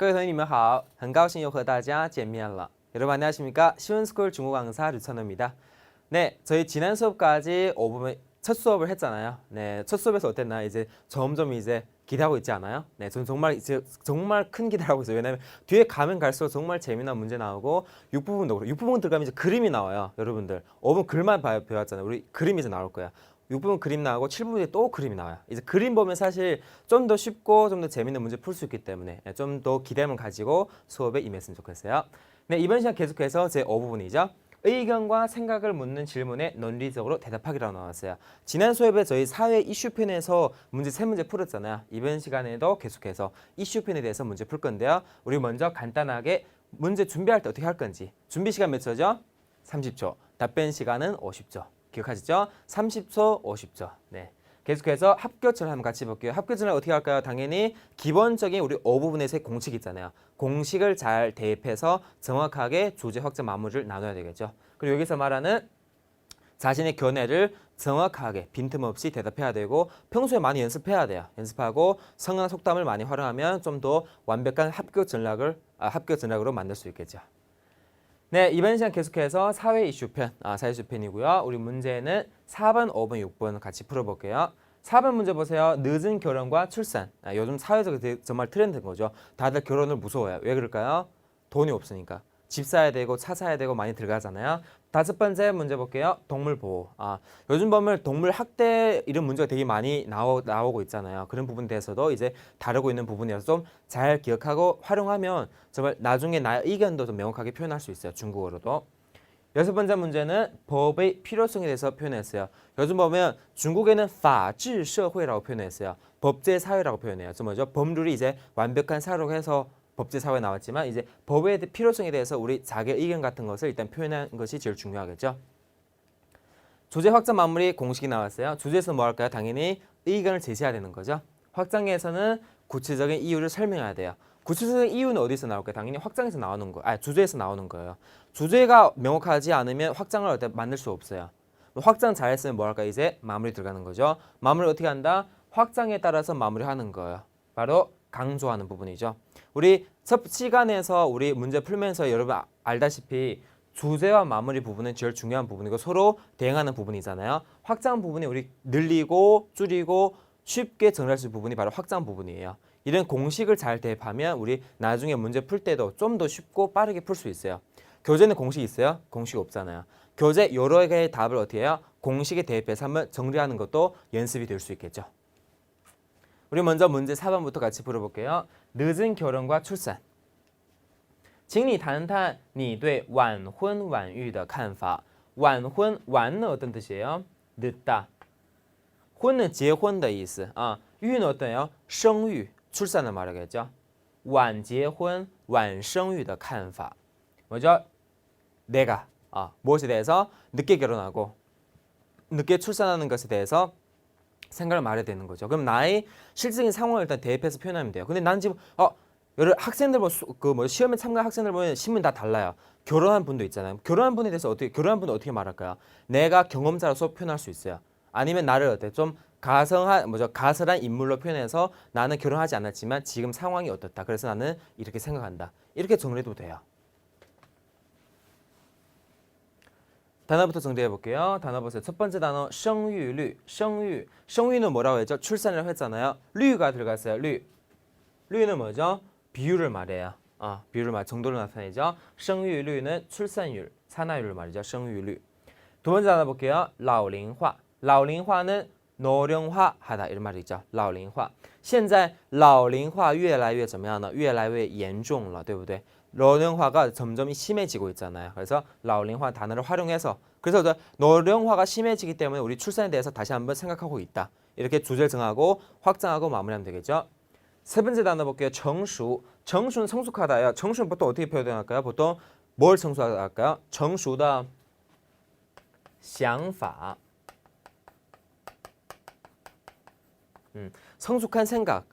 各位同学你们好，很高兴又和大家见面了。여러분 안녕하십니까? 시원스쿨 중국어 강사 류찬호입니다. 네, 저희 지난 수업까지 5부분 첫 수업을 했잖아요. 네, 첫 수업에서 어땠나요? 이제 점점 이제 기대하고 있지 않아요? 네, 저는 정말 큰 기대를 하고 있어요. 왜냐면 뒤에 가면 갈수록 정말 재미난 문제 나오고 6부분도 그렇고 6부분 들어가면 이제 그림이 나와요. 여러분들 5분 글만 배웠잖아요. 우리 그림이 이제 나올 거야. 6부분 그림 나오고 7부분에 또 그림이 나와요. 이제 그림 보면 사실 좀 더 쉽고 좀 더 재밌는 문제 풀 수 있기 때문에 좀 더 기대감을 가지고 수업에 임했으면 좋겠어요. 네, 이번 시간 계속해서 제 5부분이죠. 의견과 생각을 묻는 질문에 논리적으로 대답하기라고 나왔어요. 지난 수업에 저희 사회 이슈편에서 문제 3문제 풀었잖아요. 이번 시간에도 계속해서 이슈편에 대해서 문제 풀 건데요. 우리 먼저 간단하게 문제 준비할 때 어떻게 할 건지. 준비 시간 몇 초죠? 30초. 답변 시간은 50초. 기억하시죠? 30초, 50초. 네. 계속해서 합교전을 한번 같이 볼게요. 합교전을 어떻게 할까요? 당연히 기본적인 우리 5부분에서의 공식 있잖아요. 공식을 잘 대입해서 정확하게 주제 확장 마무리를 나눠야 되겠죠. 그리고 여기서 말하는 자신의 견해를 정확하게 빈틈없이 대답해야 되고 평소에 많이 연습해야 돼요. 연습하고 성강 속담을 많이 활용하면 좀 더 완벽한 합교 전략으로 만들 수 있겠죠. 네, 이번 시간 계속해서 사회 이슈편, 사회 이슈편이고요. 우리 문제는 4번, 5번, 6번 같이 풀어볼게요. 4번 문제 보세요. 늦은 결혼과 출산. 요즘 사회적으로 정말 트렌드인 거죠. 다들 결혼을 무서워해요. 왜 그럴까요? 돈이 없으니까. 집 사야 되고 차 사야 되고 많이 들어가잖아요. 5번째 문제 볼게요. 동물 보호. 요즘 보면 동물 학대 이런 문제가 되게 많이 나오고 있잖아요. 그런 부분에 대해서도 이제 다루고 있는 부분이라서 좀 잘 기억하고 활용하면 정말 나중에 나의 의견도 좀 명확하게 표현할 수 있어요. 중국어로도. 6번째 문제는 법의 필요성에 대해서 표현했어요. 요즘 보면 중국에는 法治社会라고 표현했어요. 법제 사회라고 표현해요. 그 뭐죠? 법률이 이제 완벽한 사회라고 해서 법제 사회 나왔지만 이제 법의 필요성에 대해서 우리 자기 의견 같은 것을 일단 표현하는 것이 제일 중요하겠죠. 주제 확장 마무리 공식이 나왔어요. 주제에서 뭐 할까요? 당연히 의견을 제시해야 되는 거죠. 확장에서는 구체적인 이유를 설명해야 돼요. 구체적인 이유는 어디서 나올까요? 당연히 확장에서 나오는 거, 주제에서 나오는 거예요. 주제가 명확하지 않으면 확장을 만들 수 없어요. 확장 잘했으면 뭐 할까요? 이제 마무리 들어가는 거죠. 마무리 어떻게 한다? 확장에 따라서 마무리하는 거예요. 바로 강조하는 부분이죠. 우리 첫 시간에서 우리 문제 풀면서 여러분 알다시피 주제와 마무리 부분은 제일 중요한 부분이고 서로 대응하는 부분이잖아요. 확장 부분이 우리 늘리고 줄이고 쉽게 정리할 수 있는 부분이 바로 확장 부분이에요. 이런 공식을 잘 대입하면 우리 나중에 문제 풀 때도 좀 더 쉽고 빠르게 풀 수 있어요. 교재는 공식 있어요? 공식 없잖아요. 교재 여러 개의 답을 어떻게 해요? 공식에 대입해서 한번 정리하는 것도 연습이 될 수 있겠죠. 우리 먼저 문제 4번부터 같이 풀어볼게요. 늦은 결혼과 출산. 请你谈谈你对晚婚晚育的看法.晚婚,晚은 어떤 뜻이에요? 늦다. 혼은结婚的意思.育는 어때요? 生育, 출산을 말하겠죠. 晚结婚,晚生育的看法. 뭐죠? 내가 무엇에 대해서 늦게 결혼하고 늦게 출산하는 것에 대해서 생각을 말해야 되는 거죠. 그럼 나의 실질적인 상황을 일단 대입해서 표현하면 돼요. 근데 난 지금 여러 학생들 시험에 참가한 학생들 보면 신문 다 달라요. 결혼한 분도 있잖아요. 결혼한 분에 대해서 결혼한 분은 어떻게 말할까요? 내가 경험자로서 표현할 수 있어요. 아니면 나를 좀 가설한 인물로 표현해서 나는 결혼하지 않았지만 지금 상황이 어떻다. 그래서 나는 이렇게 생각한다. 이렇게 정리해도 돼요. 단어부터 정리해 볼게요. 단어 보세요. 첫 번째 단어 生育率. 生育는 뭐라고 했죠? 출산을 했잖아요. 率가 들어갔어요. 率는 뭐죠? 비율을 말해요. 비율을 정도를 나타내죠. 生育率는 출산율, 산화율을 말이죠. 生育率. 두 번째 단어 볼게요. 老龄化. 老龄化는 노령화하다 이런 말이죠. 老龄化. 现在老龄化越来越怎么样呢?越来越严重了,对不对? 노령화가 점점 심해지고 있잖아요. 그래서 老龄化 단어를 활용해서 그래서 노령화가 심해지기 때문에 우리 출산에 대해서 다시 한번 생각하고 있다. 이렇게 주제를 정하고 확장하고 마무리하면 되겠죠. 세 번째 단어 볼게요. 成熟. 成熟는 성숙하다요. 成熟는 보통 어떻게 표현할까요? 보통 뭘 성숙하다 할까요? 成熟的想法. 성숙한 생각,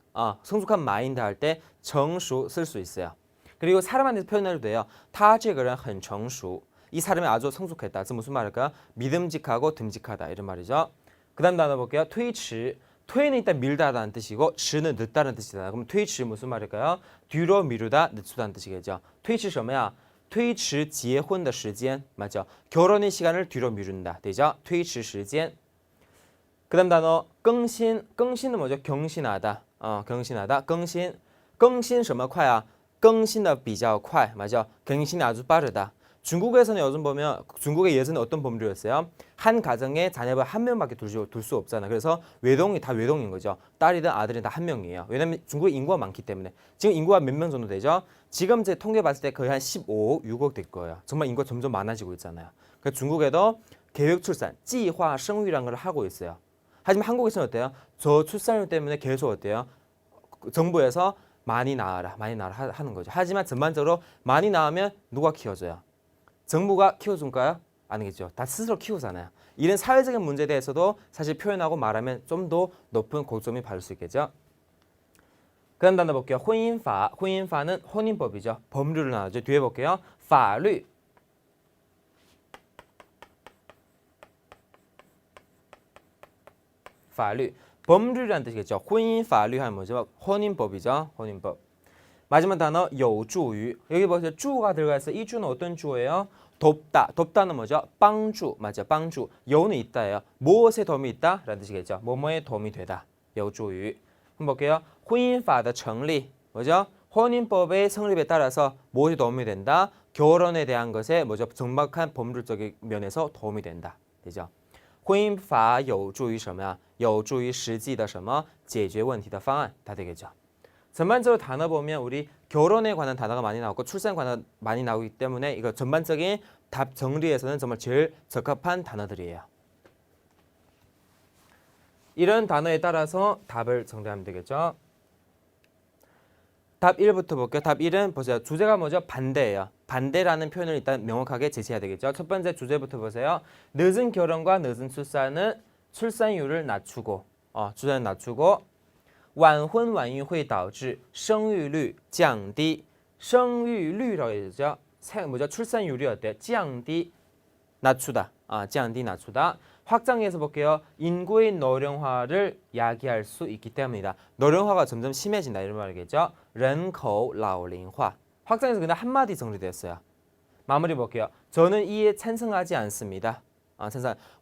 성숙한 마인드 할 때 成熟 쓸 수 있어요. 그리고 사람한테 표현해도 돼요. 他这个人很成熟. 이 사람이 아주 성숙했다. 그래서 무슨 말일까요? 믿음직하고 듬직하다 이런 말이죠. 그 다음 단어 볼게요. 推迟.推는 일단 밀다라는 뜻이고 迟는 늦다라는 뜻이잖아요. 그럼 推迟 무슨 말일까요? 뒤로 미루다, 늦추다는 뜻이겠죠. 推迟 什么呀? 推迟结婚的时间 맞죠? 결혼의 시간을 뒤로 미룬다 되죠? 推迟时间. 그다음 단어 更新. 更新은 뭐죠? 경신하다. 경신하다. 更新. 更新什么快啊? 更新的比较快 맞죠? 경신이 아주 빠르다. 중국에서는 요즘 보면 중국의 예전에 어떤 법률이었어요? 한 가정에 자녀가 한 명밖에 둘 수 없잖아. 그래서 외동이 다 외동인 거죠. 딸이든 아들이든 다 한 명이에요. 왜냐면 중국에 인구가 많기 때문에. 지금 인구가 몇 명 정도 되죠? 지금 제 통계 봤을 때 거의 한 15억, 6억 될 거예요. 정말 인구가 점점 많아지고 있잖아요. 그래서 중국에도 계획 출산, 计划生育라는 걸 하고 있어요. 하지만 한국에서는 어때요? 저출산율 때문에 계속 어때요? 정부에서 많이 낳아라 하는 거죠. 하지만 전반적으로 많이 낳으면 누가 키워줘요? 정부가 키워줄까요? 아니겠죠. 다 스스로 키우잖아요. 이런 사회적인 문제에 대해서도 사실 표현하고 말하면 좀 더 높은 고점이 받을 수 있겠죠. 그다음 단어 볼게요. 혼인파. 혼인파는 혼인법이죠. 법률을 나누죠. 뒤에 볼게요. 法律. 法律. 법률이라는 뜻이겠죠. 혼인法律 하면 뭐죠? 혼인법이죠. 혼인법. 마지막 단어 有助于. 여기 보세요. 주가 들어가 있어요. 이 주는 어떤 주예요? 돕다. 돕다는 뭐죠? 帮助. 맞죠? 帮助. 여는 있다예요. 무엇에 도움이 있다? 라는 뜻이겠죠. 뭐뭐에 도움이 되다. 有助于. 한번 볼게요. 婚姻法的成立. 뭐죠? 혼인법의 성립에 따라서 무엇이 도움이 된다? 결혼에 대한 것에 뭐죠? 정확한 법률적인 면에서 도움이 된다. 되죠? 婚姻法有助于什么呀? 有助于实际的什么解决问题的方案 다 되겠죠. 전반적으로 단어 보면 우리 결혼에 관한 단어가 많이 나오고 출산에 관한 많이 나오기 때문에 이거 전반적인 답 정리에서는 정말 제일 적합한 단어들이에요. 이런 단어에 따라서 답을 정리하면 되겠죠. 답 1부터 볼게요. 답 1은 보세요. 주제가 뭐죠? 반대예요. 반대라는 표현을 일단 명확하게 제시해야 되겠죠. 첫 번째 주제부터 보세요. 늦은 결혼과 늦은 출산은 출산율을 낮추고 출산을 낮추고 晚婚晚育会导致生育率降低. 생育率라고 해야죠. 뭐죠? 출산율이 어때요? 降低 낮추다. 降低 낮추다. 확장해서 볼게요. 인구의 노령화를 야기할 수 있기 때문이다. 노령화가 점점 심해진다 이런 말이겠죠. 人口老龄化. 확장해서 그냥 한마디 정리됐어요. 마무리 볼게요. 저는 이에 찬성하지 않습니다.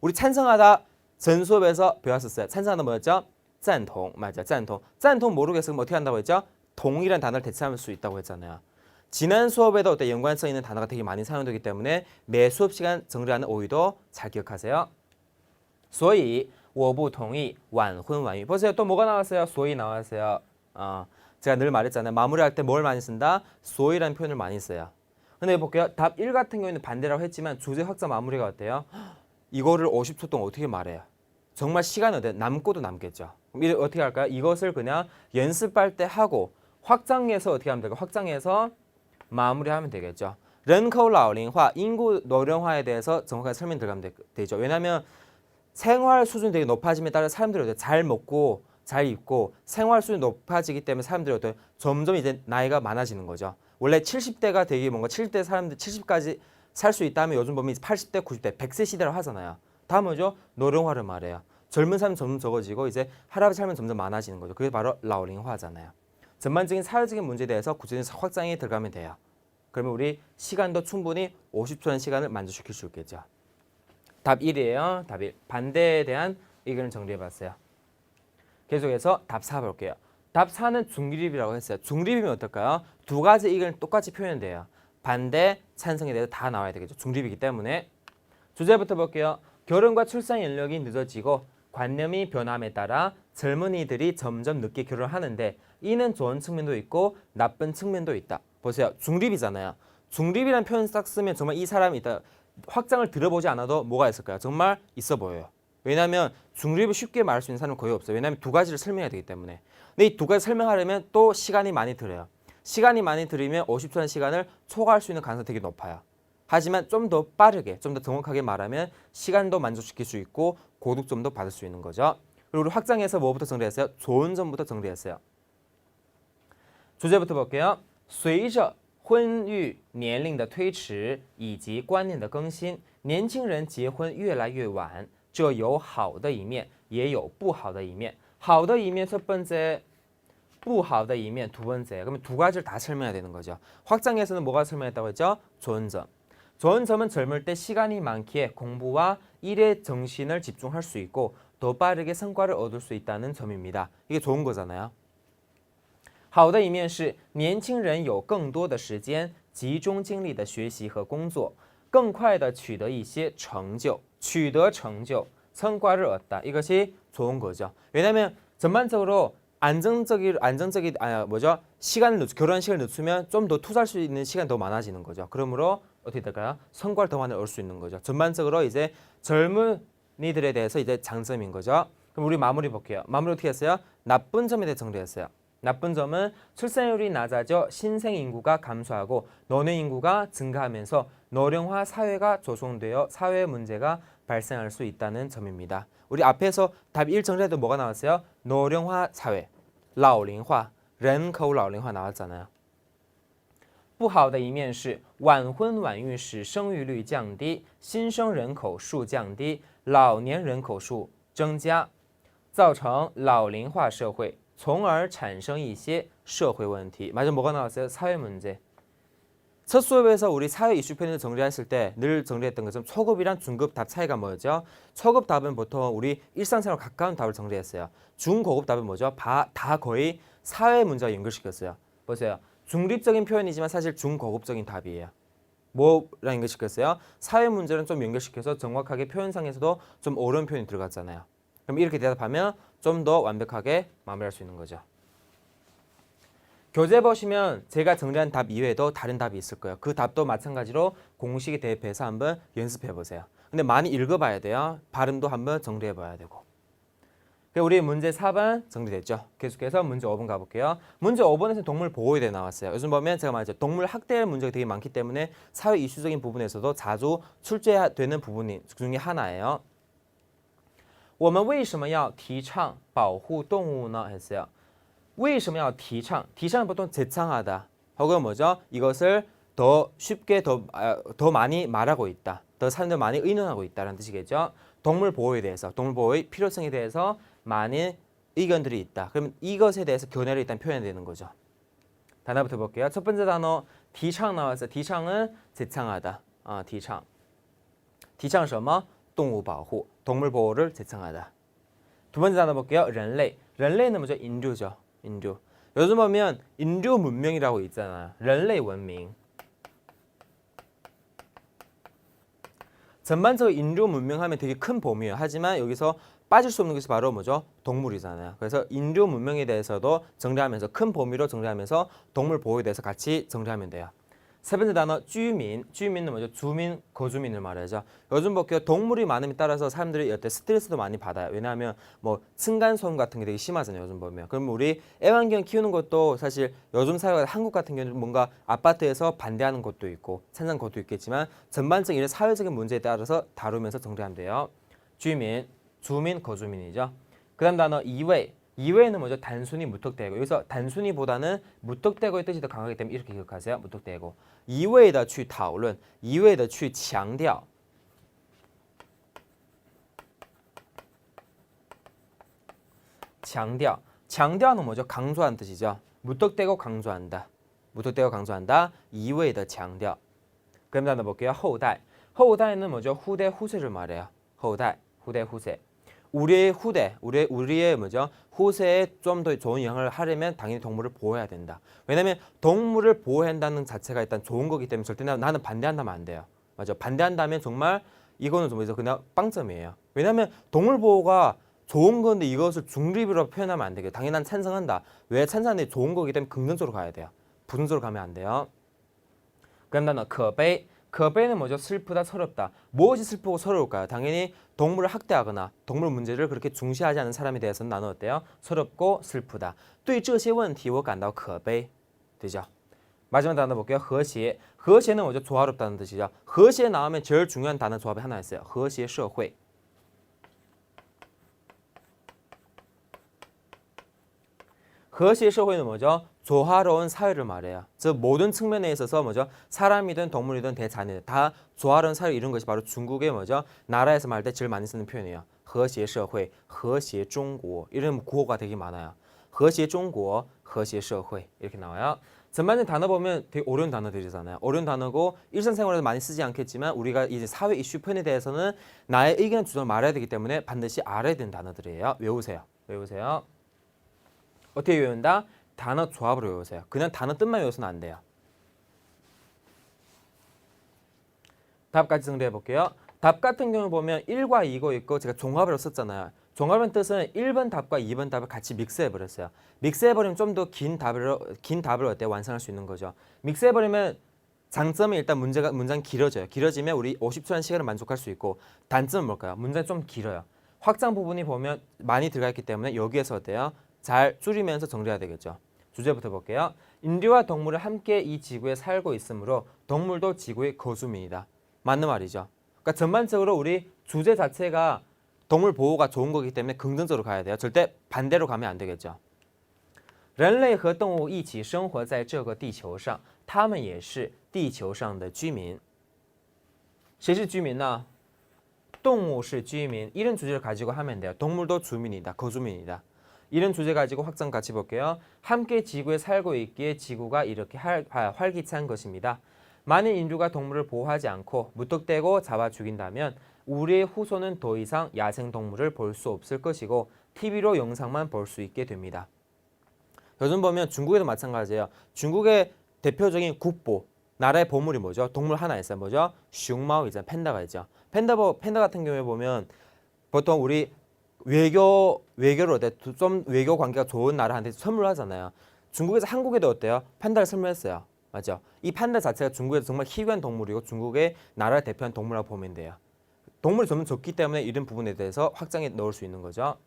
우리 찬성하다 전 수업에서 배웠었어요. 찬성하다 뭐였죠? 赞同 맞아. 赞同. 赞同 모르겠으면 어떻게 한다고 했죠? 동이라는 단어를 대체할 수 있다고 했잖아요. 지난 수업에도 어떤 연관성 있는 단어가 되게 많이 사용되기 때문에 매 수업 시간 정리하는 오이도 잘 기억하세요. 所以我不同意晚婚晚育. 보세요. 또 뭐가 나왔어요? 所以 나왔어요. 제가 늘 말했잖아요. 마무리할 때 뭘 많이 쓴다? 所以라는 표현을 많이 써요. 근데 볼게요. 답 1 같은 경우에는 반대라고 했지만 주제 확장 마무리가 어때요? 이거를 50초 동안 어떻게 말해요? 정말 시간이 남고도 남겠죠. 그럼 어떻게 할까요? 이것을 그냥 연습할 때 하고 확장해서 어떻게 하면 될까요? 확장해서 마무리하면 되겠죠. 人口老龄化, 인구 노령화에 대해서 정확하게 설명 들어가면 되죠. 왜냐하면 생활 수준이 되게 높아짐에 따라 사람들이 잘 먹고 잘 입고 생활 수준이 높아지기 때문에 사람들이 점점 이제 나이가 많아지는 거죠. 원래 70대가 되게 뭔가 70대 사람들 70까지 살 수 있다면 요즘 보면 80대, 90대, 100세 시대로 하잖아요. 다 뭐죠? 노령화를 말해요. 젊은 사람이 점점 적어지고 이제 할아버지 살면 점점 많아지는 거죠. 그게 바로 라오링화잖아요. 전반적인 사회적인 문제에 대해서 구체적인 확장이 들어가면 돼요. 그러면 우리 시간도 충분히 50초라는 시간을 만족시킬 수 있겠죠. 답 1이에요. 답 1. 반대에 대한 의견을 정리해봤어요. 계속해서 답 4 볼게요. 답 4는 중립이라고 했어요. 중립이면 어떨까요? 두 가지 의견을 똑같이 표현돼요. 반대, 찬성에 대해서 다 나와야 되겠죠. 중립이기 때문에. 주제부터 볼게요. 결혼과 출산 연령이 늦어지고 관념이 변함에 따라 젊은이들이 점점 늦게 결혼하는데 이는 좋은 측면도 있고 나쁜 측면도 있다. 보세요. 중립이잖아요. 중립이라는 표현 딱 쓰면 정말 이 사람이 있다. 확장을 들어보지 않아도 뭐가 있을까요? 정말 있어 보여요. 왜냐하면 중립을 쉽게 말할 수 있는 사람은 거의 없어요. 왜냐하면 두 가지를 설명해야 되기 때문에. 근데 이 두 가지 설명하려면 또 시간이 많이 들어요. 시간이 많이 들이면 50초라는 시간을 초과할 수 있는 가능성이 되게 높아요. 하지만 좀 더 빠르게, 좀 더 정확하게 말하면 시간도 만족시킬 수 있고 고득점도 받을 수 있는 거죠. 그리고 우리 확장해서 뭐부터 정리했어요? 좋은 점부터 정리했어요. 주제부터 볼게요. 随着婚育年龄的推迟以及观念的更新，年轻人结婚越来越晚，这有好的一面，也有不好的一面。好的一面첫 번째, 不好的一面두 번째. 그러면 두 가지를 다 설명해야 되는 거죠. 확장에서는 뭐가 설명했다고 했죠? 좋은 점. 좋은 점은 젊을 때 시간이 많기에 공부와 일에 정신을 집중할 수 있고 더 빠르게 성과를 얻을 수 있다는 점입니다. 이게 좋은 거잖아요. 好的一面是年轻人有更多的时间集中精力的学习和工作更快的取得一些成就取得成就 성과를 얻다. 이것이 좋은 거죠. 왜냐하면 전반적으로 안정적인 뭐죠? 결혼 시간을 늦추면 좀 더 투자할 수 있는 시간이 더 많아지는 거죠. 그러므로 어떻게 될까요? 성과를 더 많이 얻을 수 있는 거죠. 전반적으로 이제 젊은이들에 대해서 이제 장점인 거죠. 그럼 우리 마무리 볼게요. 마무리 어떻게 했어요? 나쁜 점에 대해 정리했어요. 나쁜 점은 출산율이 낮아져 신생 인구가 감소하고 노령 인구가 증가하면서 노령화 사회가 조성되어 사회 문제가 발생할 수 있다는 점입니다. 우리 앞에서 답 1 정리해도 뭐가 나왔어요? 노령화 사회, 老龄化, 人口老龄化 나왔잖아요. 不好的一面是晚婚晚育使生育率降低，新生人口数降低，老年人口数增加，造成老龄化社会，从而产生一些社会问题. 맞아, 뭐가 나왔어요? 사회 문제. 첫 수업에서 우리 사회 이슈 편을 정리했을 때 늘 정리했던 것처럼 초급이랑 중급 답 차이가 뭐였죠? 초급 답은 보통 우리 일상생활 가까운 답을 정리했어요. 중고급 답은 뭐죠? 다 거의 사회 문제와 연결시켰어요. 보세요. 중립적인 표현이지만 사실 중고급적인 답이에요. 뭐랑 연결시켰어요? 사회 문제는 좀 연결시켜서 정확하게 표현상에서도 좀 어려운 표현이 들어갔잖아요. 그럼 이렇게 대답하면 좀 더 완벽하게 마무리할 수 있는 거죠. 교재 보시면 제가 정리한 답 이외에도 다른 답이 있을 거예요. 그 답도 마찬가지로 공식에 대입해서 한번 연습해 보세요. 근데 많이 읽어봐야 돼요. 발음도 한번 정리해 봐야 되고. 우리 문제 4번 정리됐죠. 계속해서 문제 5번 가볼게요. 문제 5번에서 동물 보호에 대해 나왔어요. 요즘 보면 제가 말했죠. 동물 학대 문제가 되게 많기 때문에 사회 이슈적인 부분에서도 자주 출제되는 부분 중에 하나예요. 我们为什么要提倡保护动物呢? 했어요. 为什么要提倡?提倡은 보통 제창하다. 혹은 뭐죠? 이것을 더 쉽게 더 많이 말하고 있다. 더 사람들 많이 의논하고 있다는 뜻이겠죠. 동물 보호에 대해서, 동물 보호의 필요성에 대해서 많은 의견들이 있다. 그러면 이것에 대해서 견해를 일단 표현해야 되는 거죠. 단어부터 볼게요. 첫 번째 단어提倡 나왔어요. 提倡은 제창하다. 提倡. 提倡 什么? 动物保护. 동물 보호를 제창하다. 두 번째 단어 볼게요. 人类. 人类는 뭐죠? 인류죠. 인류. 요즘 보면 인류 문명이라고 있잖아요. 人类文明. 전반적으로 인류 문명하면 되게 큰 범위예요. 하지만 여기서 빠질 수 없는 것이 바로 뭐죠? 동물이잖아요. 그래서 인류 문명에 대해서도 정리하면서 큰 범위로 정리하면서 동물 보호에 대해서 같이 정리하면 돼요. 세 번째 단어 주민. 주민은 뭐죠? 주민, 거주민을 말하죠. 요즘 볼게요. 동물이 많음에 따라서 사람들이 어때 스트레스도 많이 받아요. 왜냐하면 뭐 층간소음 같은 게 되게 심하잖아요. 요즘 보면. 그럼 우리 애완견 키우는 것도 사실 요즘 사회가 한국 같은 경우는 뭔가 아파트에서 반대하는 것도 있고 찬성 것도 있겠지만 전반적인 이런 사회적인 문제에 따라서 다루면서 정리하면 돼요. 주민, 주민, 거주민이죠. 그 다음 단어 이외. 이외에는 뭐죠? 단순히 무턱대고. 여기서 단순히보다는 무턱대고의 뜻이 더 강하기 때문에 이렇게 기억하세요. 무턱대고. 이외에다 去讨论, 이외에다 去强调.强调.强调는 뭐죠? 강조한 뜻이죠. 무턱대고 강조한다. 무턱대고 강조한다. 이외에다 强调. 그럼 단어 볼게요. 后代. 后代는 뭐죠? 후대, 후세를 말해요. 后代, 후대, 후세. 우리의 후대, 우리의 뭐죠? 후세에 좀 더 좋은 영향을 하려면 당연히 동물을 보호해야 된다. 왜냐하면 동물을 보호한다는 자체가 일단 좋은 거기 때문에 절대 나는 반대한다면 안 돼요. 맞아. 반대한다면 정말 이거는 좀 그냥 빵점이에요. 왜냐하면 동물 보호가 좋은 건데 이것을 중립으로 표현하면 안 되겠죠. 당연히 난 찬성한다. 왜 찬성하는데 좋은 거기 때문에 긍정적으로 가야 돼요. 부정적으로 가면 안 돼요. 그럼 단어 可悲. 可悲는 뭐죠? 슬프다, 서럽다. 무엇이 슬프고 서러울까요? 당연히 동물을 학대하거나 동물 문제를 그렇게 중시하지 않는 사람에 대해서는 나는 어때요? 서럽고 슬프다. 对这些问题我感到可悲. 되죠? 마지막 단어 볼게요. 和谐. 和谐는 뭐죠? 조화롭다는 뜻이죠. 和谐 나오면 제일 중요한 단어 조합이 하나 있어요. 和谐社会. 和谐社会는 뭐죠? 조화로운 사회를 말해요. 즉 모든 측면에 있어서 뭐죠? 사람이든 동물이든 대자녀 다 조화로운 사회 이런 것이 바로 중국의 뭐죠? 나라에서 말할 때 제일 많이 쓰는 표현이에요. 和谐社会, 和谐中国. 이런 구호가 되게 많아요. 和谐中国, 和谐社会 이렇게 나와요. 전반적인 단어 보면 되게 어려운 단어들이잖아요. 어려운 단어고 일상생활에서 많이 쓰지 않겠지만 우리가 이제 사회 이슈 표현에 대해서는 나의 의견 주장을 말해야 되기 때문에 반드시 알아야 되는 단어들이에요. 외우세요. 외우세요. 어떻게 외운다? 단어 조합으로 외우세요. 그냥 단어 뜻만 외워서는 안 돼요. 답까지 정리해 볼게요. 답 같은 경우 보면 1과 2가 있고 제가 종합으로 썼잖아요. 종합의 뜻은 1번 답과 2번 답을 같이 믹스해버렸어요. 믹스해버리면 좀 더 긴 답을 어때 완성할 수 있는 거죠. 믹스해버리면 장점은 일단 문장이 길어져요. 길어지면 우리 50초라는 시간을 만족할 수 있고 단점은 뭘까요? 문장이 좀 길어요. 확장 부분이 보면 많이 들어가 있기 때문에 여기에서 어때요? 잘 줄이면서 정리해야 되겠죠. 주제부터 볼게요. 인류와 동물은 함께 이 지구에 살고 있으므로 동물도 지구의 거주민이다. 맞는 말이죠. 그러니까 전반적으로 우리 주제 자체가 동물 보호가 좋은 거기 때문에 긍정적으로 가야 돼요. 절대 반대로 가면 안 되겠죠. 人类和动物一起生活在这个地球上，他们也是地球上的居民。谁是居民呢？动物是居民. 이런 주제를 가지고 하면 돼요. 동물도 주민이다. 거주민이다. 이런 주제 가지고 확장 같이 볼게요. 함께 지구에 살고 있기에 지구가 이렇게 활기찬 것입니다. 만일 인류가 동물을 보호하지 않고 무턱대고 잡아 죽인다면 우리의 후손은 더 이상 야생동물을 볼 수 없을 것이고 TV로 영상만 볼 수 있게 됩니다. 요즘 보면 중국에도 마찬가지예요. 중국의 대표적인 국보, 나라의 보물이 뭐죠? 동물 하나 있어요. 뭐죠? 슝마오 있잖아요. 팬다가 있죠. 팬다 같은 경우에 보면 보통 우리 외교로 좀 외교 관계가 좋은 나라한테 선물하잖아요. 중국에서 한국에도 어때요? 팬다를 선물했어요. 맞죠? 이 팬다 자체가 중국에서 정말 희귀한 동물이고 중국의 나라를 대표한 동물이라고 보면 돼요. 동물이 점점 적기 때문에 이런 부분에 대해서 확장해 넣을 수 있는 거죠.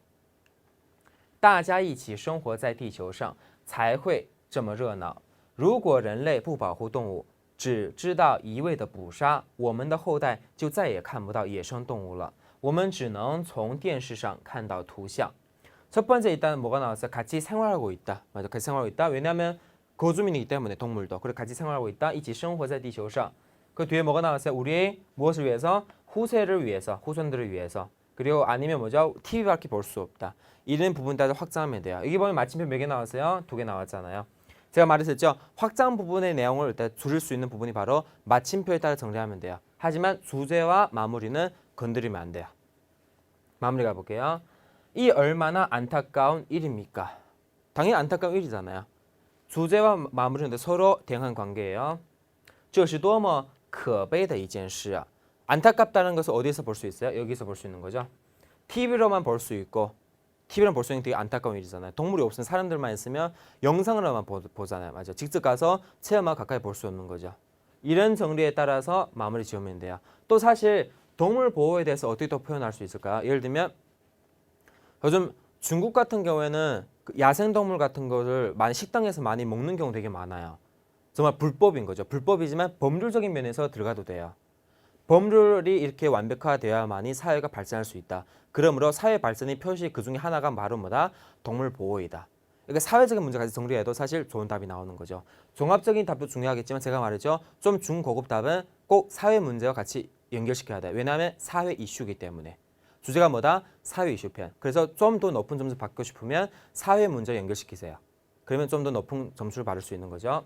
大家一起生活在地球上才会这么热闹。如果人类不保护动物，只知道一味的捕杀，我们的后代就再也看不到野生动物了。我们只能从电视上看到图像。 첫 번째 일단 뭐가 나왔어요? 같이 생활하고 있다. 맞아, 같이 생활하고 있다. 왜냐하면 거주민이기 때문에 동물도. 그리고 같이 생활하고 있다. 一起生活在地球上. 그 뒤에 뭐가 나왔어요? 우리의 무엇을 위해서? 후세를 위해서, 후손들을 위해서. 그리고 아니면 뭐죠? TV밖에 볼 수 없다. 이런 부분까지 확장하면 돼요. 여기 보면 마침표 몇 개 나왔어요? 2개 나왔잖아요. 제가 말했었죠. 확장 부분의 내용을 일단 줄일 수 있는 부분이 바로 마침표에 따라 정리하면 돼요. 하지만 주제와 마무리는 건드리면 안 돼요. 마무리 가볼게요. 이 얼마나 안타까운 일입니까? 당연히 안타까운 일이잖아요. 주제와 마무리는 서로 대응한 관계예요. 这是多么可悲的一件事啊. 안타깝다는 것을 어디서 볼 수 있어요? 여기서 볼 수 있는 거죠. TV로만 볼 수 있고 TV로만 볼 수 있는 게 되게 안타까운 일이잖아요. 동물이 없으면 사람들만 있으면 영상으로만 보잖아요. 맞죠? 직접 가서 체험하고 가까이 볼 수 없는 거죠. 이런 정리에 따라서 마무리 지으면 돼요. 또 사실 동물 보호에 대해서 어떻게 더 표현할 수 있을까요? 예를 들면 요즘 중국 같은 경우에는 야생동물 같은 거를 많이 식당에서 많이 먹는 경우 되게 많아요. 정말 불법인 거죠. 불법이지만 법률적인 면에서 들어가도 돼요. 법률이 이렇게 완벽화되어야만이 사회가 발전할 수 있다. 그러므로 사회 발전의 표시 그 중에 하나가 바로 뭐다? 동물 보호이다. 이게 사회적인 문제까지 정리해도 사실 좋은 답이 나오는 거죠. 종합적인 답도 중요하겠지만 제가 말했죠. 좀 중고급 답은 꼭 사회 문제와 같이 연결시켜야 돼요. 왜냐하면 사회 이슈이기 때문에. 주제가 뭐다? 사회 이슈 편. 그래서 좀 더 높은 점수 받고 싶으면 사회 문제와 연결시키세요. 그러면 좀 더 높은 점수를 받을 수 있는 거죠.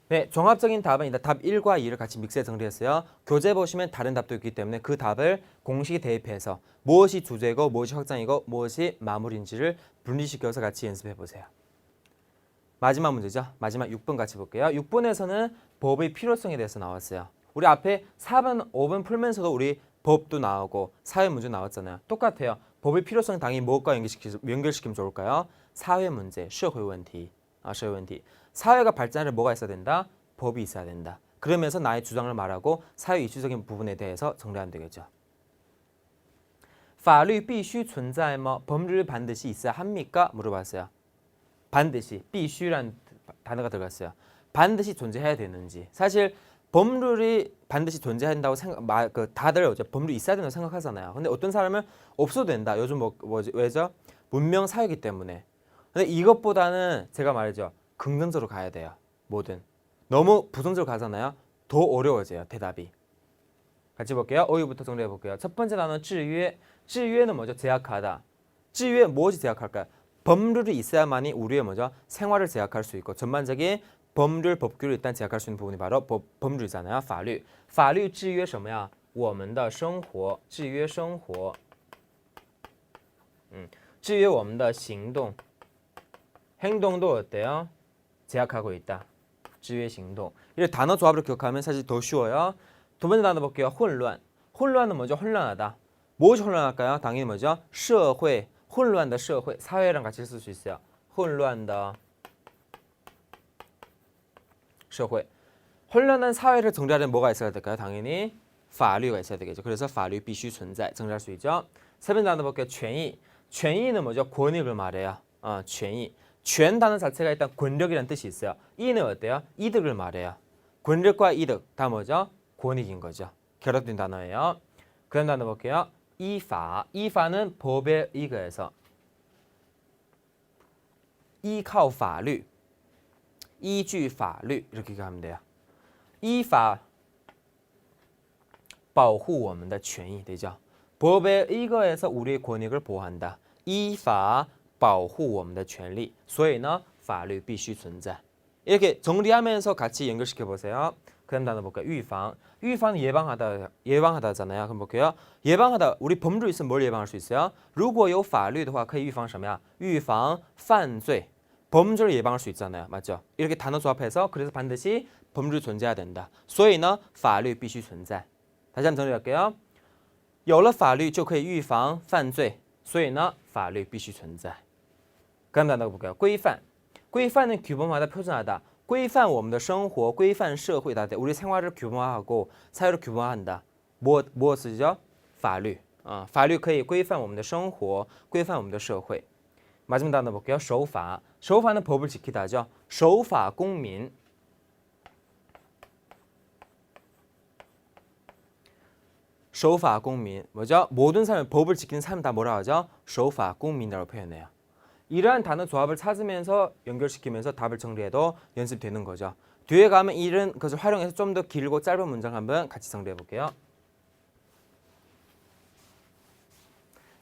네, 종합적인 답은 답 1과 2를 같이 믹스해 정리했어요. 교재 보시면 다른 답도 있기 때문에 그 답을 공식에 대입해서 무엇이 주제고 무엇이 확장이고 무엇이 마무리인지를 분리시켜서 같이 연습해 보세요. 마지막 문제죠. 마지막 6번 같이 볼게요. 6번에서는 법의 필요성에 대해서 나왔어요. 우리 앞에 4번, 5번 풀면서도 우리 법도 나오고 사회 문제 나왔잖아요. 똑같아요. 법의 필요성 당연히 무엇과 연결시키면 좋을까요? 사회 문제, 社会问题. 사회가 발전하려 뭐가 있어야 된다? 법이 있어야 된다. 그러면서 나의 주장을 말하고 사회 이슈적인 부분에 대해서 정리하면 되겠죠. 法律必须存在吗? 법률이 반드시 있어야 합니까? 물어봤어요. 반드시, 必须라는 단어가 들어갔어요. 반드시 존재해야 되는지. 사실 법률이 반드시 존재한다고 다들 법률이 있어야 된다고 생각하잖아요. 근데 어떤 사람은 없어도 된다. 요즘 왜죠? 문명 사회이기 때문에. 근데 이것보다는 제가 말이죠. 긍정적으로 가야 돼요. 뭐든. 너무 부정적으로 가잖아요. 더 어려워져요. 대답이. 같이 볼게요. 어휘부터 정리해 볼게요. 첫 번째 단어 制约. 制约는 뭐죠? 제약하다. 制约 무엇이 제약할까요? 법률이 있어야만이 우리의 뭐죠? 생활을 제약할 수 있고 전반적인 법률, 법규를 일단 제약할 수 있는 부분이 바로 법률이잖아요. 法律. 法律制约什么呀?我们的生活. 制约生活. 制约我们的行动. 행동도 어때요? 제약하고 있다. 制约 行动. 이렇게 단어 조합을 기억하면 사실 더 쉬워요. 두 번째 단어 볼게요. 혼란. 혼란은 뭐죠? 혼란하다. 무엇이 혼란할까요? 당연히 뭐죠? 社会. 혼란의 社会. 사회랑 같이 쓸 수 있어요. 혼란의 社会. 혼란한 사회를 정리하려면 뭐가 있어야 될까요? 당연히 法律가 있어야 되겠죠. 그래서 法律必须存在. 정리할 수 있죠. 세 번째 단어 볼게요. 权益. 权益는 뭐죠? 권익을 말해요. 权益. 权 단어 자체가 일단 권력이라는 뜻이 있어요. 이는 어때요? 이득을 말해요. 권력과 이득 다 뭐죠? 권익인 거죠. 결합된 단어예요. 그런 단어 볼게요. 依法. 依法는 법에 의거해서. 依靠法律. 依据法律 이렇게 하면 돼요. 依法保护我们的权益 되죠. 법에 의거해서 우리의 권익을 보호한다. 依法保护我们的权利. 所以呢法律必须存在. 이렇게 정리하면서 같이 연결시켜 보세요. 그다음 단어 볼까요? 预防. 预防은 예방하다잖아요. 그럼 볼게요. 예방하다. 우리 법률 있으면 뭘 예방할 수 있어요? 如果有法律的话可以预防什么呀?预防犯罪. 범죄를 예방할 수 있잖아요. 맞죠? 이렇게 단어 조합해서 그래서 반드시 법률이 존재해야 된다. 所以呢法律必须存在. 다시 한번 정리할게요. 有了法律就可以预防犯罪. 所以呢法律必须存在. 그다음 단어 볼게요. 规范. 规范은 규범하다, 표준하다. 规范我们的生活, 规范社会. 우리 생활을 규범화하고 사회를 규범화한다. 무엇이죠? 法律. 法律可以规范我们的生活, 规范我们的社会. 마지막 단어 볼게요. 守法. 守法는 법을 지키다죠. 守法公民. 守法公民 뭐죠? 모든 사람 법을 지키는 사람 다 뭐라 하죠? 守法公民이라고 표현해요. 이러한 단어 조합을 찾으면서 연결시키면서 답을 정리해도 연습되는 거죠. 뒤에 가면 이런 것을 활용해서 좀 더 길고 짧은 문장 한번 같이 정리해 볼게요.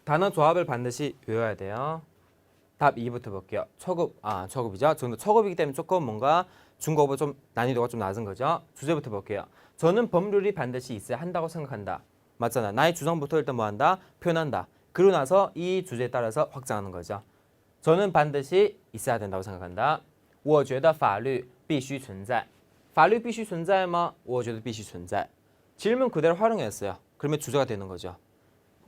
단어 조합을 반드시 외워야 돼요. 답 2부터 볼게요. 초급이죠. 초급이기 때문에 조금 뭔가 중국어보다 좀 난이도가 좀 낮은 거죠. 주제부터 볼게요. 저는 법률이 반드시 있어야 한다고 생각한다. 맞잖아. 나의 주장부터 일단 뭐 한다? 표현한다. 그러고 나서 이 주제에 따라서 확장하는 거죠. 저는 반드시 있어야 된다고 생각한다. 我觉得法律必须存在. 法律必须存在吗?我觉得必须存在. 질문 그대로 활용했어요. 그러면 주제가 되는 거죠.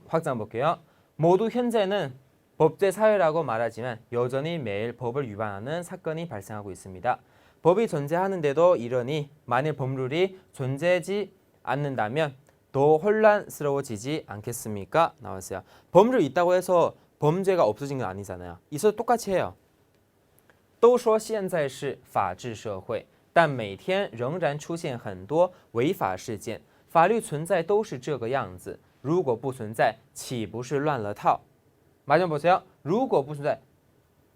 확장 볼게요. 모두 현재는 법제 사회라고 말하지만 여전히 매일 법을 위반하는 사건이 발생하고 있습니다. 법이 존재하는데도 이러니 만일 법률이 존재하지 않는다면 더 혼란스러워지지 않겠습니까? 나왔어요. 법률이 있다고 해서 범죄가 없어진 건 아니잖아요. 있어도 똑같이 해요. 都说现在是法治社会但每天仍然出现很多违法事件法律存在都是这个样子如果不存在岂不是乱了套 마지막 보세요. 如果不存在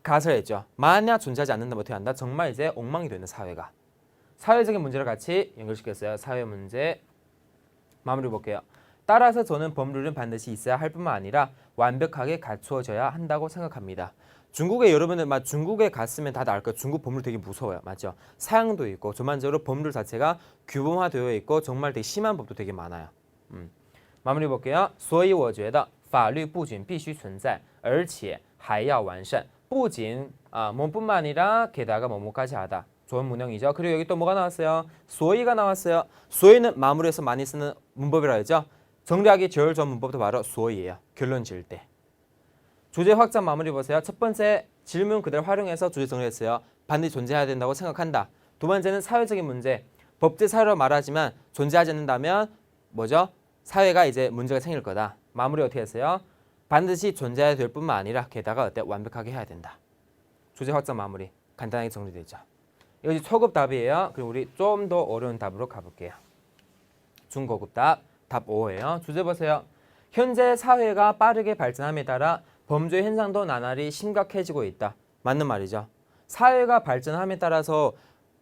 가설했죠. 만약 존재하지 않는다면 어떻게 한다? 정말 이제 엉망이 되는 사회가. 사회적인 문제를 같이 연결시켰어요. 사회 문제. 마무리 볼게요. 따라서 저는 법률은 반드시 있어야 할 뿐만 아니라 완벽하게 갖추어져야 한다고 생각합니다. 중국에 여러분들 중국에 갔으면 다들 알 거예요. 중국 법률 되게 무서워요. 맞죠? 사양도 있고 전반적으로 법률 자체가 규범화되어 있고 정말 되게 심한 법도 되게 많아요. 마무리 볼게요. 所以我觉得法律不仅必须存在而且还要完善不仅뭐뿐만 아니라 게다가 뭐뭐까지 하다. 좋은 문형이죠. 그리고 여기 또 뭐가 나왔어요? 所以가 나왔어요. 所以는 마무리해서 많이 쓰는 문법이라 했죠. 정리하기 제일 좋은 문법도 바로 所以예요. 결론 지을 때. 주제 확장 마무리 보세요. 첫 번째 질문 그대로 활용해서 주제 정리했어요. 반드시 존재해야 된다고 생각한다. 두 번째는 사회적인 문제. 법제 사회로 말하지만 존재하지 않는다면 뭐죠? 사회가 이제 문제가 생길 거다. 마무리 어떻게 했어요? 반드시 존재해야 될 뿐만 아니라 게다가 완벽하게 해야 된다. 주제 확장 마무리 간단하게 정리되죠. 이것이 초급 답이에요. 그리고 우리 좀 더 어려운 답으로 가볼게요. 중고급 답 5예요. 주제 보세요. 현재 사회가 빠르게 발전함에 따라 범죄 현상도 나날이 심각해지고 있다. 맞는 말이죠. 사회가 발전함에 따라서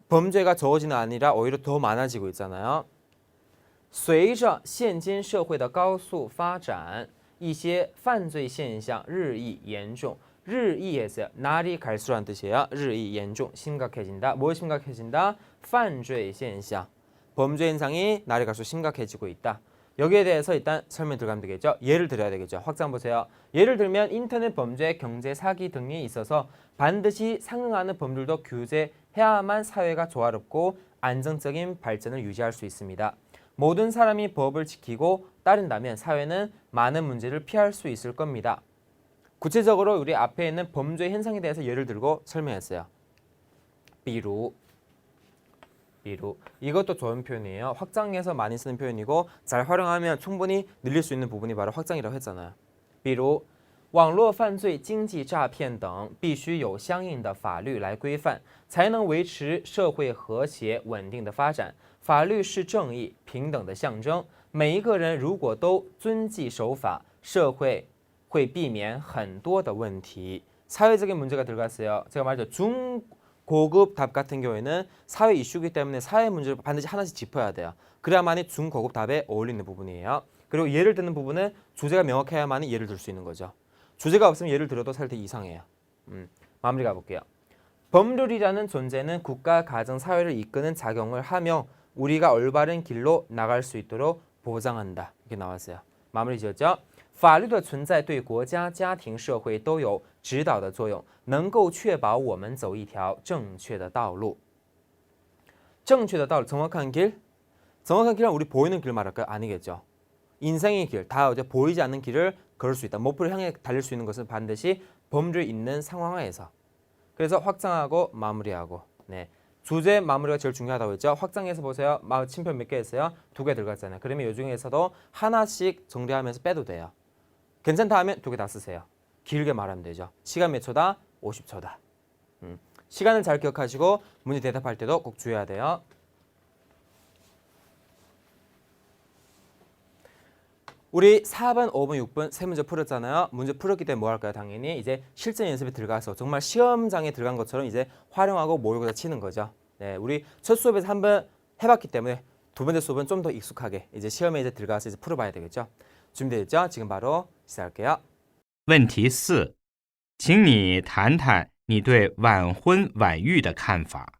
범죄가 적어지는 아니라 오히려 더 많아지고 있잖아요. 随着现今社会的高速发展，一些犯罪现象日益严重。日益에서 날이 갈수록란 뜻이에요. 日益严重, 심각해진다. 뭐 심각해진다? 犯罪现象. 범죄 현상이 날이 갈수록 심각해지고 있다. 여기에 대해서 일단 설명 들어가면 되겠죠. 예를 들어야 되겠죠. 확장 보세요. 예를 들면 인터넷 범죄, 경제 사기 등이 있어서 반드시 상응하는 범죄도 규제해야만 사회가 조화롭고 안정적인 발전을 유지할 수 있습니다. 모든 사람이 법을 지키고 따른다면 사회는 많은 문제를 피할 수 있을 겁니다. 구체적으로 우리 앞에 있는 범죄 현상에 대해서 예를 들고 설명했어요. 比如 이것도 좋은 표현이에요. 확장해서 많이 쓰는 표현이고 잘 활용하면 충분히 늘릴 수 있는 부분이 바로 확장이라고 했잖아요. 比如网络犯罪、经济诈骗等必须有相应的法律来规范，才能维持社会和谐稳定的发展。法律是正义、平等的象征。每一个人如果都遵纪守法，社会会避免很多的问题. 사회적인 문제가 들어갔어요. 제가 말했죠. 중고급 답 같은 경우에는 사회 이슈이기 때문에 사회 문제를 반드시 하나씩 짚어야 돼요. 그래야만이 중고급 답에 어울리는 부분이에요. 그리고 예를 드는 부분은 주제가 명확해야만이 예를 들 수 있는 거죠. 주제가 없으면 예를 들어도 살짝 이상해요. 마무리 가볼게요. 법률이라는 존재는 국가, 가정, 사회를 이끄는 작용을 하며 우리가 올바른 길로 나갈 수 있도록 보장한다. 이렇게 나왔어요. 마무리 지었죠? 法律的存在对国家、家庭、社会都有指导的作用，能够确保我们走一条正确的道路。正确的道路, 정확한 길? 정확한 길은 우리 보이는 길 말할까요? 아니겠죠. 인생의 길, 다 이제 보이지 않는 길을 걸을 수 있다. 목표를 향해 달릴 수 있는 것은 반드시 법률이 있는 상황하에서. 그래서 확장하고 마무리하고. 네. 주제 마무리가 제일 중요하다고 했죠. 확장해서 보세요. 침편 몇 개 했어요? 2개 들어갔잖아요. 그러면 이 중에서도 하나씩 정리하면서 빼도 돼요. 괜찮다 하면 2개 다 쓰세요. 길게 말하면 되죠. 시간 몇 초다? 50초다. 시간을 잘 기억하시고 문제 대답할 때도 꼭 주의해야 돼요. 우리 4번, 5번, 6번 세 문제 풀었잖아요. 문제 풀었기 때문에 뭐 할까요? 당연히 이제 실전 연습에 들어가서 정말 시험장에 들어간 것처럼 이제 활용하고 모의고사 치는 거죠. 네, 우리 첫 수업에서 한번 해봤기 때문에 두 번째 수업은 좀 더 익숙하게 이제 시험에 이제 들어가서 이제 풀어봐야 되겠죠. 준비됐죠? 지금 바로 시작할게요. 问题4，请你谈谈你对晚婚晚育的看法。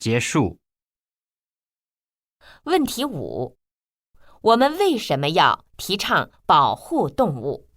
结束。问题5：我们为什么要提倡保护动物？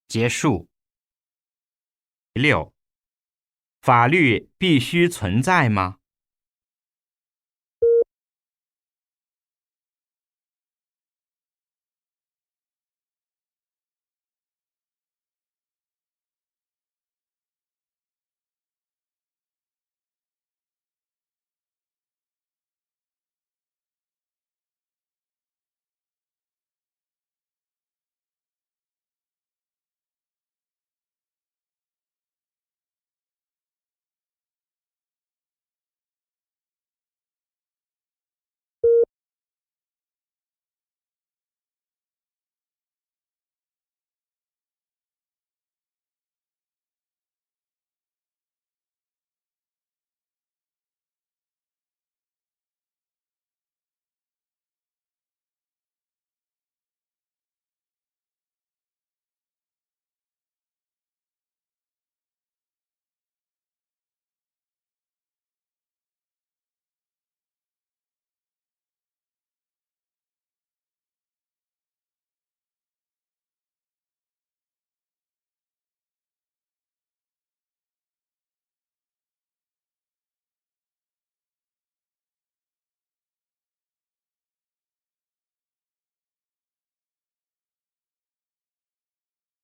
结束。6. 法律必须存在吗？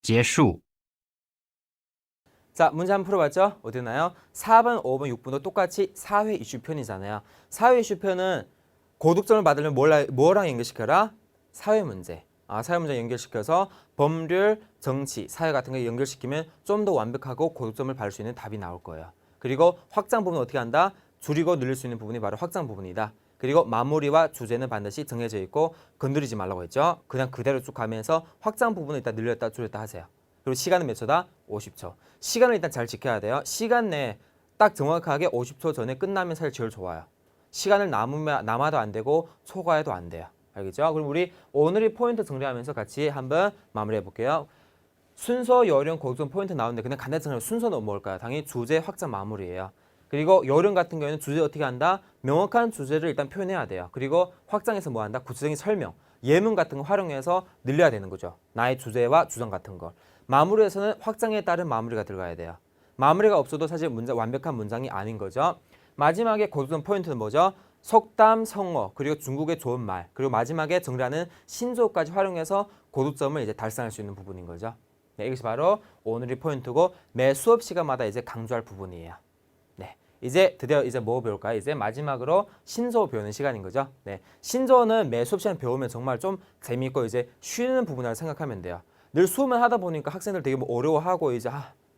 结束。 자, 문제 한번 풀어봤죠? 어디나요? 4번, 5번, 6번도 똑같이 사회 이슈 편이잖아요. 사회 이슈 편은 고득점을 받으려면 뭐랑 연결시켜라? 사회 문제. 사회 문제 연결시켜서 법률, 정치, 사회 같은 거 연결시키면 좀 더 완벽하고 고득점을 받을 수 있는 답이 나올 거예요. 그리고 확장 부분은 어떻게 한다? 줄이고 늘릴 수 있는 부분이 바로 확장 부분이다. 그리고 마무리와 주제는 반드시 정해져 있고 건드리지 말라고 했죠. 그냥 그대로 쭉 가면서 확장 부분을 일단 늘렸다 줄였다 하세요. 그리고 시간은 몇 초다? 50초. 시간을 일단 잘 지켜야 돼요. 시간 내에 딱 정확하게 50초 전에 끝나면 사실 제일 좋아요. 시간을 남아도 안 되고 초과해도 안 돼요. 알겠죠? 그럼 우리 오늘의 포인트 정리하면서 같이 한번 마무리해 볼게요. 순서, 요령, 고득점 포인트 나오는데 그냥 간단히 정리하면 순서는 뭘까요? 당연히 주제, 확장, 마무리예요. 그리고 요령 같은 경우에는 주제 어떻게 한다? 명확한 주제를 일단 표현해야 돼요. 그리고 확장해서 뭐 한다? 구체적인 설명, 예문 같은 거 활용해서 늘려야 되는 거죠. 나의 주제와 주장 같은 걸. 마무리에서는 확장에 따른 마무리가 들어가야 돼요. 마무리가 없어도 사실 완벽한 문장이 아닌 거죠. 마지막에 고득점 포인트는 뭐죠? 속담, 성어, 그리고 중국의 좋은 말, 그리고 마지막에 정리하는 신조어까지 활용해서 고득점을 이제 달성할 수 있는 부분인 거죠. 네, 이것이 바로 오늘의 포인트고 매 수업 시간마다 이제 강조할 부분이에요. 네, 이제 드디어 이제 뭐 배울까요? 이제 마지막으로 신조어 배우는 시간인 거죠. 네, 신조어는 매 수업 시간 배우면 정말 좀 재미있고 이제 쉬는 부분이라고 생각하면 돼요. 늘 수업만 하다 보니까 학생들 되게 뭐 어려워하고 이제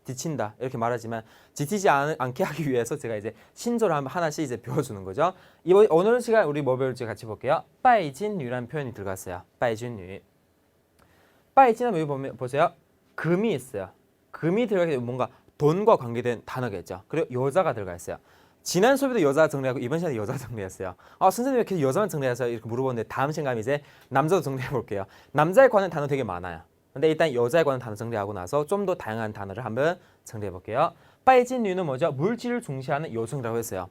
지친다 이렇게 말하지만 지치지 않게 하기 위해서 제가 이제 신조를 하나씩 이제 배워주는 거죠. 이번 오늘 시간 우리 뭐 배울지 같이 볼게요. 빠이진유라는 표현이 들어갔어요. 빠이진유. 빠이진은 여기 보면 보세요. 금이 있어요. 금이 들어가게 뭔가 돈과 관계된 단어겠죠. 그리고 여자가 들어가 있어요. 지난 수업에도 여자 정리하고 이번 시간에 여자 정리했어요. 선생님 왜 이렇게 여자만 정리해서 이렇게 물어보는데 다음 시간에 이제 남자도 정리해 볼게요. 남자에 관한 단어 되게 많아요. 근데 일단 여자에 관한 단어 정리하고 나서 좀 더 다양한 단어를 한번 정리해 볼게요. 빠이진유는 뭐죠? 물질을 중시하는 여성이라고 했어요.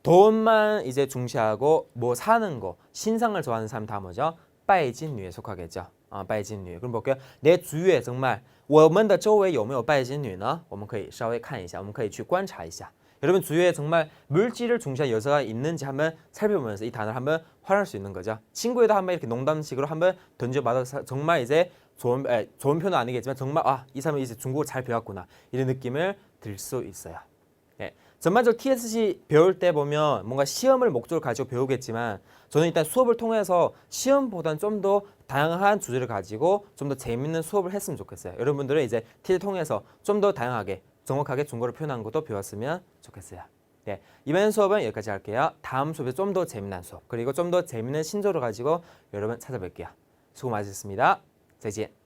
돈만 이제 중시하고 뭐 사는 거, 신상을 좋아하는 사람 다 뭐죠? 빠이진유에 속하겠죠. 빠이진유. 그럼 볼게요. 내 주위에 정말 我们的周围有没有拜金女呢？我们可以稍微看一下，我们可以去观察一下。 여러분 주위에 정말 물질을 중시한 여자가 있는지 한번 살펴보면서 이 단어를 한번 활용할 수 있는 거죠. 친구에도 한번 이렇게 농담식으로 한번 던져봐서 정말 이제 좋은 표현은 아니겠지만 정말 이 사람이 이제 중국어를 잘 배웠구나 이런 느낌을 들 수 있어요. 네. 전반적으로 TSC 배울 때 보면 뭔가 시험을 목적으로 가지고 배우겠지만 저는 일단 수업을 통해서 시험보다는 좀 더 다양한 주제를 가지고 좀 더 재밌는 수업을 했으면 좋겠어요. 여러분들은 이제 TSC 통해서 좀 더 다양하게 정확하게 중국어를 표현하는 것도 배웠으면 좋겠어요. 네, 이번 수업은 여기까지 할게요. 다음 수업에 좀 더 재미난 수업 그리고 좀 더 재밌는 신조를 가지고 여러분 찾아뵐게요. 수고 많으셨습니다. 再见。